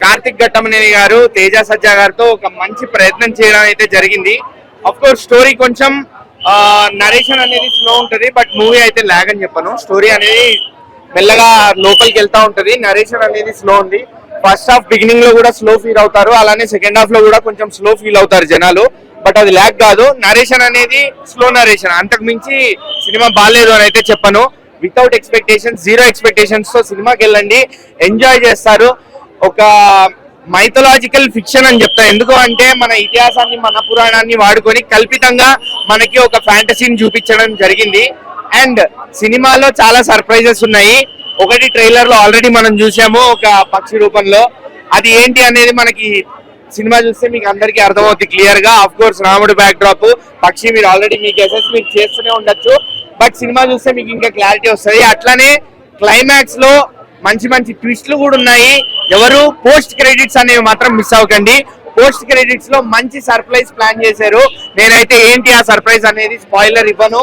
కార్తిక్ ఘట్టమనేని గారు తేజ సజ్జా గారితో ఒక మంచి ప్రయత్నం చేయడం అయితే జరిగింది. అఫ్ కోర్స్ స్టోరీ కొంచెం నరేషన్ అనేది స్లో ఉంటది, బట్ మూవీ అయితే లాగ్ అని చెప్పను. స్టోరీ అనేది మెల్లగా లోపలికి వెళ్తా ఉంటది. నరేషన్ అనేది స్లో ఉంది. ఫస్ట్ హాఫ్ బిగినింగ్ లో కూడా స్లో ఫీల్ అవుతారు, అలానే సెకండ్ హాఫ్ లో కూడా కొంచెం స్లో ఫీల్ అవుతారు జనాలు. బట్ అది ల్యాగ్ కాదు, నరేషన్ అనేది స్లో నరేషన్. అంతకు మించి సినిమా బాగాలేదు అని అయితే చెప్పను. వితౌట్ ఎక్స్పెక్టేషన్స్, జీరో ఎక్స్పెక్టేషన్స్ తో సినిమాకి వెళ్ళండి, ఎంజాయ్ చేస్తారు. ఒక మైథలాజికల్ ఫిక్షన్ అని చెప్తా. ఎందుకు అంటే మన ఇతిహాసాన్ని, మన పురాణాన్ని వాడుకొని కల్పితంగా మనకి ఒక ఫ్యాంటసీని చూపించడం జరిగింది. అండ్ సినిమాలో చాలా సర్ప్రైజెస్ ఉన్నాయి. ఒకటి ట్రైలర్ లో ఆల్రెడీ మనం చూసాము, ఒక పక్షి రూపంలో. అది ఏంటి అనేది మనకి సినిమా చూస్తే మీకు అందరికీ అర్థమవుతుంది క్లియర్ గా. ఆఫ్ కోర్స్ రాముడు బ్యాక్ డ్రాప్, పక్షి మీరు ఆల్రెడీ మీ గెసెస్ మీరు చేస్తూనే ఉండొచ్చు, బట్ సినిమా చూస్తే మీకు ఇంకా క్లారిటీ వస్తుంది. అట్లానే క్లైమాక్స్ లో మంచి మంచి ట్విస్ట్లు కూడా ఉన్నాయి. ఎవరు పోస్ట్ క్రెడిట్స్ అనేవి మాత్రం మిస్ అవ్వకండి. పోస్ట్ క్రెడిట్స్ లో మంచి సర్ప్రైజ్ ప్లాన్ చేశారు. నేనైతే ఏంటి ఆ సర్ప్రైజ్ అనేది స్పాయిలర్ ఇవ్వను.